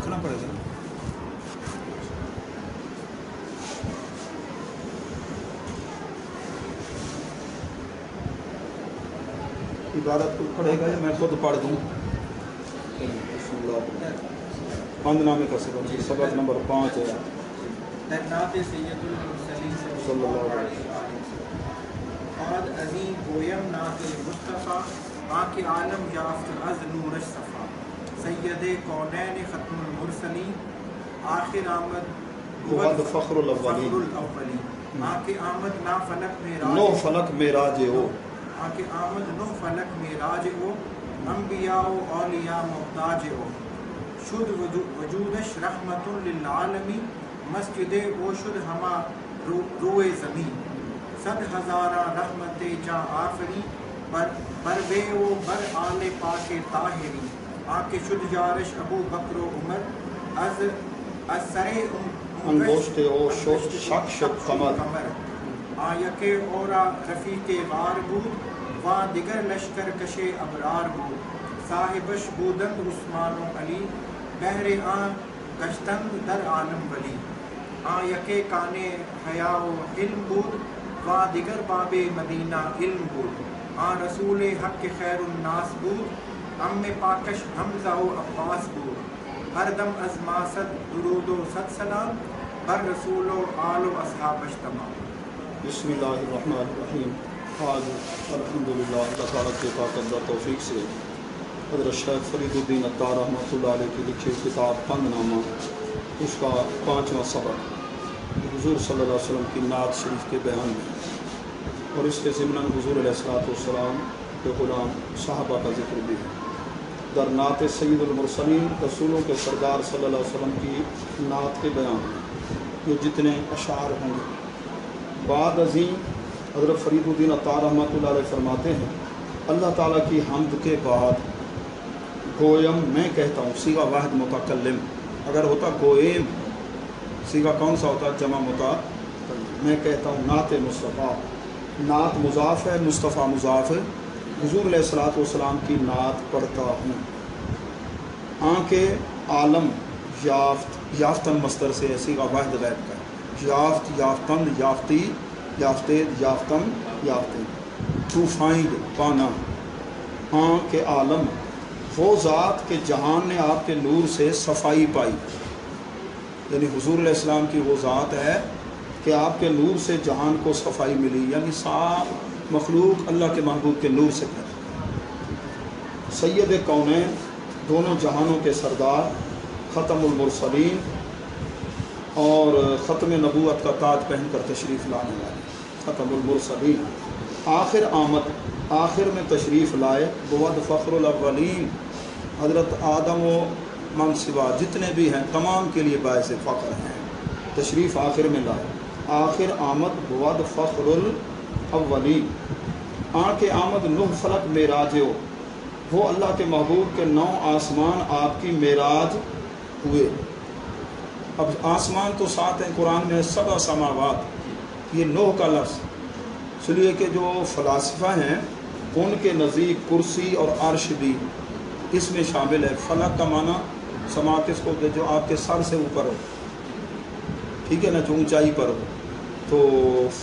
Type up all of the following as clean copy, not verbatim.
رکھنا پڑے گا. عبارت کو پڑھے گا یا میں خود پڑھ دوں؟ بند نامے کا سبق نمبر 5 ہے. نعت سید المرسلین صلی اللہ علیہ وسلم. آد عظیم گویم نعت مصطفیٰ آنکھ عالم یافت از نورش صفا سید کونین ختم المرسلین آخر آمد بود فخر الاولین. آنکھ آمد نا فلک میں نو فلک معراج ہو. آنکھ آمد نو فلک میں راج ہو انبیاء و اولیاء محتاج ہو شد وجودش رحمت للعالمین مسجد او شد ہما روئے زمین صد ہزارہ رحمت جاں آفری بر بے و بر آل پاک طاہری آنکھ شد جارش ابو بکر و عمر از سرے انگوشت او شک شد قمر. آیک اورا رفیق غار بود وہاں دیگر لشکر کشے ابرار بود صاحبش بودند عثمان و علی بہر آن گشتند در عالم ولی آیک کانے حیا و علم بود وہاں دیگر باب مدینہ علم بود آن رسول حق خیر الناس بود ام پاکش حمزہ و عباس بود ہر دم از ماسد درود و صد سلام بر رسول و آل و اصحابش تمام. بسم اللہ الرحمن الرحیم. آج الحمدللہ اللہ تعالیٰ کے طاقت و توفیق سے حضرت شیخ فرید الدین عطار رحمۃ اللہ علیہ کی لکھی کتاب بند نامہ اس کا 5واں سبق حضور صلی اللہ علیہ وسلم کی نعت شریف کے بیان میں اور اس کے ضمن حضور علیہ السلام کے غلام صحابہ کا ذکر بھی ہے. در نعت سید المرسلین رسولوں کے سردار صلی اللہ علیہ وسلم کی نعت کے بیان میں یہ جتنے اشعار ہوں گے. بعد عظیم حضرت فرید الدین عطار رحمۃ اللہ علیہ فرماتے ہیں اللہ تعالیٰ کی حمد کے بعد گویم میں کہتا ہوں. صیغہ واحد متکلم اگر ہوتا گویم صیغہ کون سا ہوتا جمع متکلم. میں کہتا ہوں نعت مصطفیٰ. نعت مضاف ہے مصطفیٰ مضاف ہے. حضور علیہ السلام کی نعت پڑھتا ہوں. آنکھ عالم یافتن مصدر سے صیغہ واحد غیب کا یافت یافتن یافتی یافتید یافتن یافتے ٹو فائنڈ پانا. آنکھ عالم وہ ذات کے جہان نے آپ کے نور سے صفائی پائی یعنی حضور علیہ السلام کی وہ ذات ہے کہ آپ کے نور سے جہان کو صفائی ملی یعنی صاف مخلوق اللہ کے محبوب کے نور سے پیدا. سید کونین دونوں جہانوں کے سردار ختم المرسلین اور ختم نبوت کا تاج پہن کر تشریف لانے والے ختم المرسلین. آخر آمد آخر میں تشریف لائے بود فخر الاولین حضرت آدم و من سوا جتنے بھی ہیں تمام کے لیے باعث فخر ہیں. تشریف آخر میں لائے. آخر آمد بود فخر الاولین. آنکھ آمد نو فلک معراج ہو وہ اللہ کے محبوب کے 9 آسمان آپ کی معراج ہوئے. اب آسمان تو 7 ہیں قرآن میں 7 سماوات یہ 9 کا لفظ اس لیے کہ جو فلاسفہ ہیں ان کے نزدیک کرسی اور عرش بھی اس میں شامل ہے. فلک کا معنی سما کس کو جو آپ کے سر سے اوپر ہو ٹھیک ہے نا جو اونچائی پر ہو. تو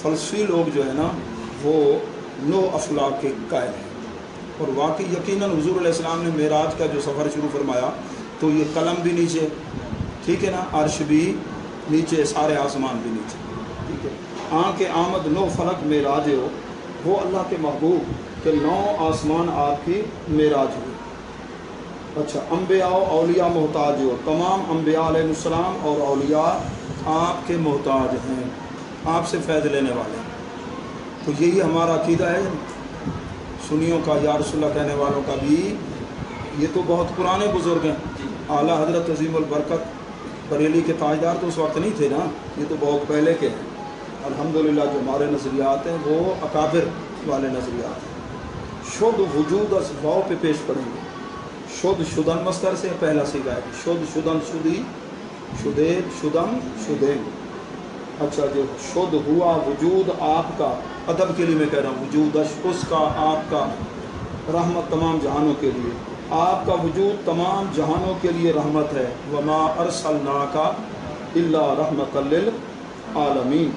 فلسفی لوگ جو ہے نا وہ 9 افلاک کے قائل ہیں اور واقعی یقیناً حضور علیہ السلام نے معراج کا جو سفر شروع فرمایا تو یہ قلم بھی نیچے ٹھیک ہے نا عرش بھی نیچے سارے آسمان بھی نیچے ٹھیک ہے. آنکھ آمد 9 فلک معراج ہو وہ اللہ کے محبوب کہ 9 آسمان آپ کی معراج ہوئی. اچھا انبیاء و اولیاء محتاج ہو تمام انبیاء علیہ السلام اور اولیاء آپ کے محتاج ہیں آپ سے فیض لینے والے. تو یہی ہمارا عقیدہ ہے سنیوں کا یا رسول اللہ کہنے والوں کا بھی. یہ تو بہت پرانے بزرگ ہیں. اعلیٰ حضرت عظیم البرکت بریلی کے تاجدار تو اس وقت نہیں تھے نا یہ تو بہت پہلے کے ہیں. الحمدللہ جو ہمارے نظریات ہیں وہ اکابر والے نظریات ہیں. شد وجود از واو پہ پیش پڑیں گے. شد شدن مصدر سے پہلا صیغہ ہے. شد شدن شدی شدید شدن شدین. اچھا جو شد ہوا وجود آپ کا ادب کے لیے میں کہہ رہا ہوں وجود اس کا آپ کا رحمت تمام جہانوں کے لیے آپ کا وجود تمام جہانوں کے لیے رحمت ہے. وما ارسلناک الا رحمۃ للعالمین.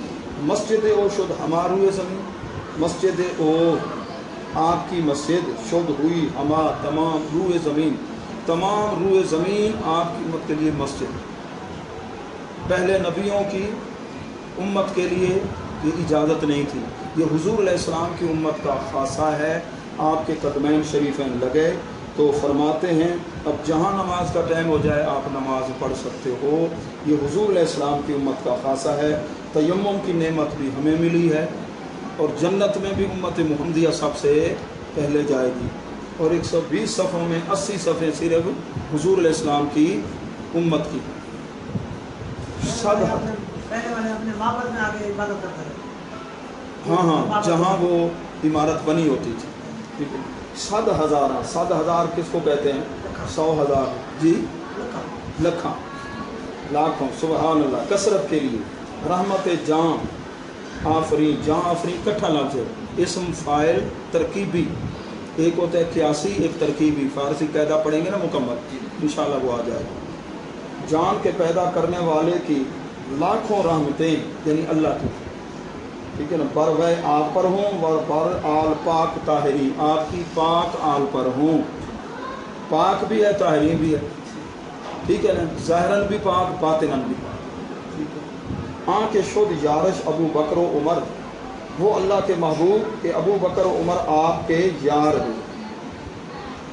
مسجد او شد ہما روئے زمین، مسجد او آپ کی مسجد، شد ہوئی ہما تمام روئے زمین، تمام روئے زمین آپ کی امت کے لیے مسجد. پہلے نبیوں کی امت کے لیے یہ اجازت نہیں تھی، یہ حضور علیہ السلام کی امت کا خاصہ ہے. آپ کے قدمین شریفین لگے تو فرماتے ہیں اب جہاں نماز کا ٹائم ہو جائے آپ نماز پڑھ سکتے ہو. یہ حضور علیہ السلام کی امت کا خاصہ ہے. تیمم کی نعمت بھی ہمیں ملی ہے، اور جنت میں بھی امت محمدیہ سب سے پہلے جائے گی. اور 120 صفوں میں 80 صفحے صرف حضور علیہ السلام کی امت کی. پہلے والے اپنے معبد میں آگے عبادت کرتے تھے. ہاں جہاں وہ عمارت بنی ہوتی تھی. 100,000 کس کو کہتے ہیں؟ 100,000 جی، لکھاں، لاکھوں. سبحان اللہ. کثرت کے لیے رحمت جام آفرین. جام آفرین کٹھا لفظ ہے، اسم فاعل ترکیبی. ایک ہوتا ہے قیاسی، ایک ترکیبی. فارسی قاعدہ پڑھیں گے نا مکمل، انشاءاللہ وہ آ جائے گا. جان کے پیدا کرنے والے کی لاکھوں رحمتیں، یعنی اللہ کی، ٹھیک ہے نا. بر آپ پر ہوں، ور پر آل پاک طاہری، آپ کی پاک آل پر ہوں. پاک بھی ہے طاہرین بھی ہے، ٹھیک ہے نا. ظاہراً بھی پاک، باطناً بھی پاک. آنکھ شد یارش ابو بکر و عمر، وہ اللہ کے محبوب کہ ابو بکر و عمر آپ کے یار ہیں،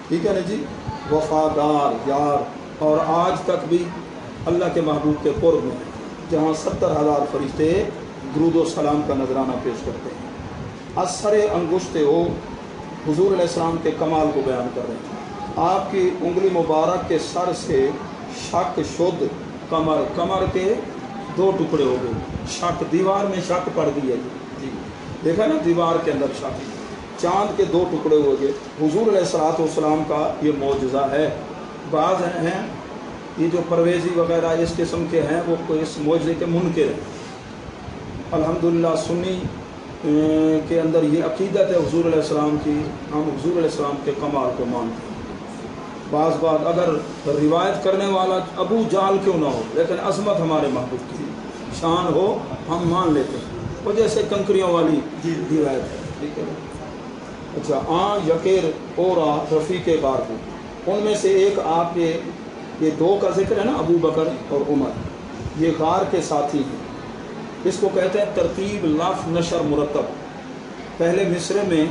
ٹھیک ہے نا جی. وفادار یار. اور آج تک بھی اللہ کے محبوب کے قرب میں جہاں 70,000 فرشتے درود و سلام کا نذرانہ پیش کرتے ہیں. اثر انگشت ہو حضور علیہ السلام کے کمال کو بیان کر رہے ہیں. آپ کی انگلی مبارک کے سر سے شک شد کمر، کمر کے 2 ٹکڑے ہو گئے. شک، دیوار میں شک پڑ گئی ہے جی، دیکھا نا دیوار کے اندر شک. چاند کے 2 ٹکڑے ہو گئے. حضور علیہ السلام کا یہ معجزہ ہے. بعض ہیں یہ جو پرویزی وغیرہ اس قسم کے ہیں وہ اس معجزے کے منکر ہیں. الحمدللہ سنی کے اندر یہ عقیدت ہے حضور علیہ السلام کی، ہم حضور علیہ السلام کے کمال کو مانتے ہیں. بعض بات اگر روایت کرنے والا ابو جال کیوں نہ ہو، لیکن عظمت ہمارے محبوب کی شان ہو ہم مان لیتے ہیں. وہ جیسے کنکریوں والی روایت ہے، ٹھیک ہے. اچھا. یکیر اورا رفیق بار کو، ان میں سے ایک آپ کے یہ 2 کا ذکر ہے نا، ابو بکر اور عمر، یہ غار کے ساتھی ہیں. اس کو کہتے ہیں ترتیب لفظ نشر مرتب. پہلے مصرے میں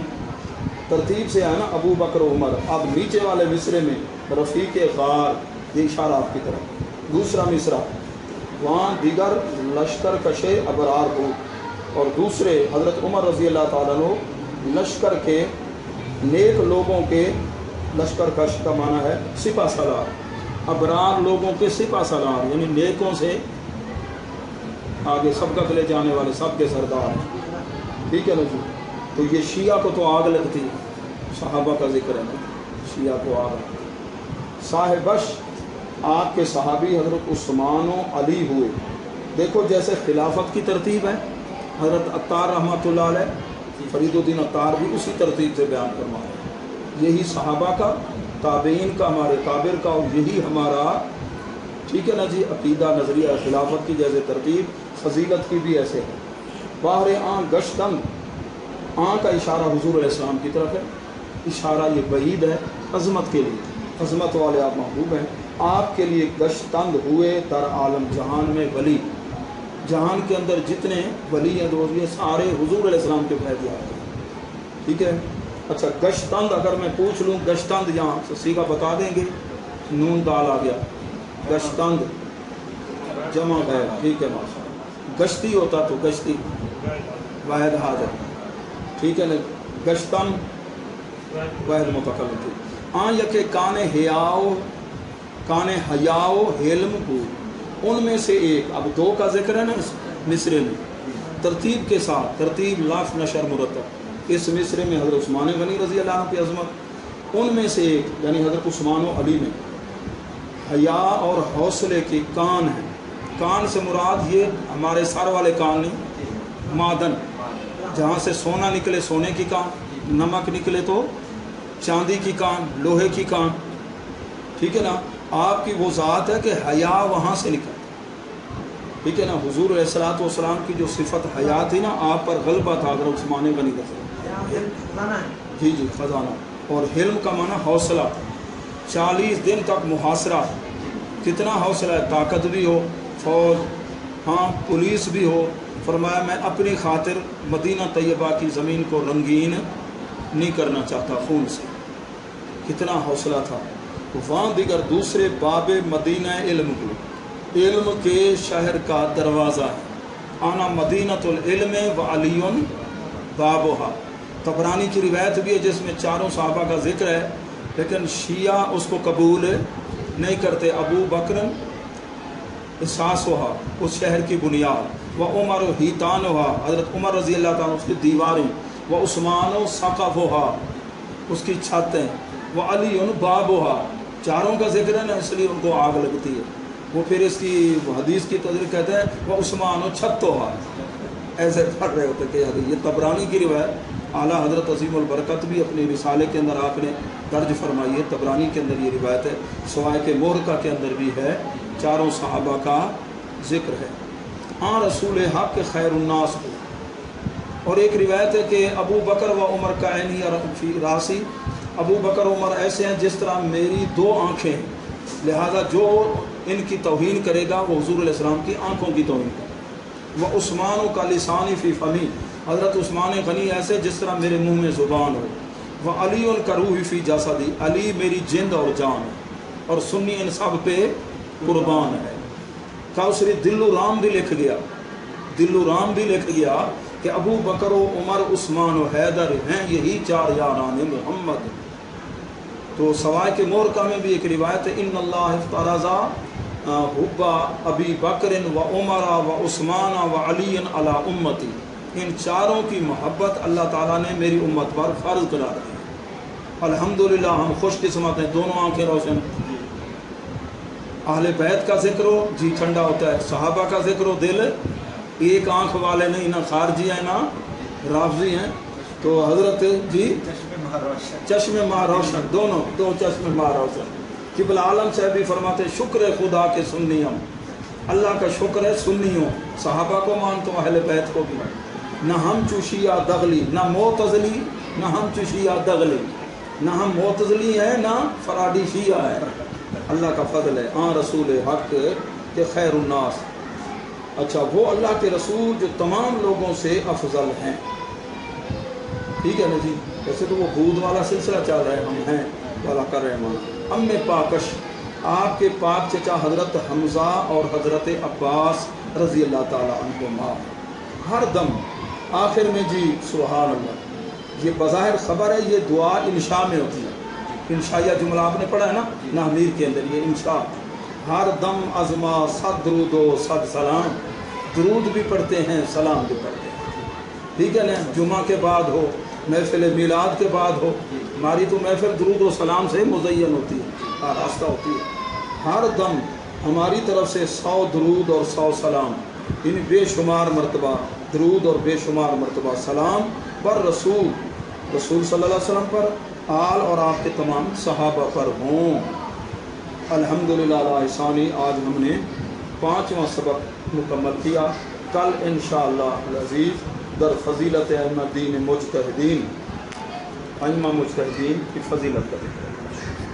ترتیب سے ہے نا ابو بکر و عمر، اب نیچے والے مصرے میں رفیق غار، یہ اشارہ آپ کی طرف. دوسرا مصرع وہاں دیگر لشکر کشے ابرار ہو، اور دوسرے حضرت عمر رضی اللہ تعالیٰ عنہ لشکر کے نیک لوگوں کے، لشکر کش کا معنی ہے سپہ سالار، ابرار لوگوں کے سپہ سالار، یعنی نیکوں سے آگے سبقت لے جانے والے سب کے سردار ہیں، ٹھیک ہے نا جی. تو یہ شیعہ کو تو آگ لگتی ہے، صحابہ کا ذکر ہے نا، شیعہ کو آگ لگتی. صاحبش آپ کے صحابی حضرت عثمان و علی ہوئے. دیکھو جیسے خلافت کی ترتیب ہے، حضرت عطار رحمۃ اللہ علیہ، فرید الدین عطار بھی اسی ترتیب سے بیان فرمایا. یہی صحابہ کا، تابعین کا، ہمارے کابر کا، اور یہی ہمارا، ٹھیک ہے نا جی، عقیدہ نظریہ خلافت کی جیسے ترتیب فضیلت کی بھی ایسے ہے. باہر گشتن، کا اشارہ حضور علیہ السلام کی طرف ہے. اشارہ یہ بعید ہے عظمت کے لیے، عظمت والے آپ محبوب ہیں. آپ کے لیے گشتند ہوئے در عالم جہان میں ولی. جہان کے اندر جتنے ولی ہیں دوست، یہ سارے حضور علیہ السلام کے فیضیات ہیں، ٹھیک ہے. اچھا گشتند اگر میں پوچھ لوں، گشتند یہاں سے سیگا بتا دیں گے، نون دال آ گیا. گشتند جمع ہے، ٹھیک ہے. گشتی ہوتا تو گشتی واحد حاضر، ٹھیک ہے نا. گشتن واحد متکلم تھی. یکے کان حیاؤ، کان حیاؤ حلم کو، ان میں سے ایک. اب 2 کا ذکر ہے نا اس مصرے میں ترتیب کے ساتھ، ترتیب لفظ نشر مرتب. اس مصرے میں حضرت عثمان غنی رضی اللہ عنہ کی عظمت، ان میں سے ایک یعنی حضرت عثمان و علی میں حیا اور حوصلے کی کان ہے. کان سے مراد یہ ہمارے سر والے کان نہیں، معدن، جہاں سے سونا نکلے سونے کی کان، نمک نکلے تو چاندی کی کان، لوہے کی کان، ٹھیک ہے نا. آپ کی وہ ذات ہے کہ حیا وہاں سے نکل. ٹھیک ہے نا. حضور علیہ الصلوۃ والسلام کی جو صفت حیا تھی نا آپ پر غلبہ تھا حضرت عثمان غنی کا. جی جی خزانہ. اور حلم کا معنی حوصلہ. 40 دن تک محاصرہ. کتنا حوصلہ ہے, طاقت بھی ہو, فوج, ہاں پولیس بھی ہو. فرمایا میں اپنی خاطر مدینہ طیبہ کی زمین کو رنگین نہیں کرنا چاہتا خون سے. کتنا حوصلہ تھا. وہاں دیگر دوسرے باب مدینہ علم کو, علم کے شہر کا دروازہ ہے. آنا مدینۃ العلم و علی بابھا. طبرانی کی روایت بھی ہے جس میں 4 صحابہ کا ذکر ہے, لیکن شیعہ اس کو قبول نہیں کرتے. ابو بکر اساس ہوا, اس شہر کی بنیاد. وہ عمر و ہیتان ہوا, حضرت عمر رضی اللہ تعالیٰ اس کی دیواریں. وہ عثمان و ثقف ہوا, اس کی چھتیں. وہ علی باب ہوا, 4 کا ذکر ہے نا اس لیے ان کو آگ لگتی ہے. وہ پھر اس کی حدیث کی تذکر کہتے ہیں وہ عثمان و چھت ہوا, ایسے پڑھ رہے ہوتے کہ حدیث. یہ طبرانی کی روایت. اعلیٰ حضرت عظیم البرکت بھی اپنے رسالے کے اندر آپ نے درج فرمائی ہے. طبرانی کے اندر یہ روایت ہے. سوائے کے مورکہ کے اندر بھی ہے. 4 صحابہ کا ذکر ہے. ہاں رسول حق کے خیر الناس کو. اور ایک روایت ہے کہ ابو بکر و عمر کا عینی فی راسی. ابو بکر عمر ایسے ہیں جس طرح میری 2 آنکھیں ہیں, لہذا جو ان کی توہین کرے گا وہ حضور علیہ السلام کی آنکھوں کی توہین کرے. وہ عثمان کا لسانی فی فمی. حضرت عثمان غنی ایسے جس طرح میرے منہ میں زبان ہو. وہ علی کا روح فی جسدی. علی میری جند اور جان ہے, اور سنی ان سب پہ قربان ہے. کوثری دل رام بھی لکھ گیا, دل رام بھی لکھ گیا کہ ابو بکر و عمر عثمان و حیدر ہیں یہی 4 یاران محمد. تو سوائے کے مورکہ میں بھی ایک روایت ہے ان اللہ افترضا حب ابی بکر و عمر و عثمان و علی علی امتی. ان 4 کی محبت اللہ تعالیٰ نے میری امت پر فرض قرار دی. الحمدللہ ہم خوش قسمت ہیں, دونوں آنکھیں روشن. اہل بیت کا ذکر ہو جی ٹھنڈا ہوتا ہے, صحابہ کا ذکر ہو دل ایک آنکھ والے نہیں, نہ خارجی ہیں نہ رافضی ہیں. تو حضرت جی چشم ماہ روشن, دونوں 2 چشم ماہ روشن. قبلہ عالم صاحب بھی فرماتے شکر خدا کے سنی ہم. اللہ کا شکر ہے سنی ہوں, صحابہ کو مانتا ہوں, اہل بیت کو بھی. نہ ہم چشیہ دغلی, نہ معتزلی, نہ ہم چشیہ دغلی, نہ ہم معتزلی ہیں نہ فرادی شیعہ ہے. اللہ کا فضل ہے. ہاں رسول حق کے خیر الناس. اچھا وہ اللہ کے رسول جو تمام لوگوں سے افضل ہیں. ٹھیک ہے نا جی. ویسے تو وہ بود والا سلسلہ چل رہا ہے, ہم ہیں والا کر رہے ہیں. ام پاکش, آپ کے پاک چچا حضرت حمزہ اور حضرت عباس رضی اللہ تعالیٰ عنہما. ہر دم آخر میں جی سبحان اللہ, یہ بظاہر خبر ہے, یہ دعا انشاء میں ہوتی ہے. انشائیہ جملہ آپ نے پڑھا ہے نا نحویر کے اندر, یہ انشاء. ہر دم ازما صد درود و صد سلام. درود بھی پڑھتے ہیں, سلام بھی پڑھتے ہیں. ٹھیک ہے نا. جمعہ کے بعد ہو, محفل میلاد کے بعد ہو, ہماری تو محفل درود و سلام سے مزین ہوتی ہے, آراستہ ہوتی ہے. ہر دم ہماری طرف سے 100 درود اور 100 سلام, یعنی بے شمار مرتبہ درود اور بے شمار مرتبہ سلام پر رسول صلی اللہ علیہ وسلم پر, آل اور آپ کے تمام صحابہ پر ہوں. الحمدللہ علی احسانی. آج ہم نے 5واں سبق مکمل کیا. کل انشاءاللہ العزیز در فضیلت ائمہ دین مجتہدین, ائمہ مجتہدین کی فضیلت کا ذکر.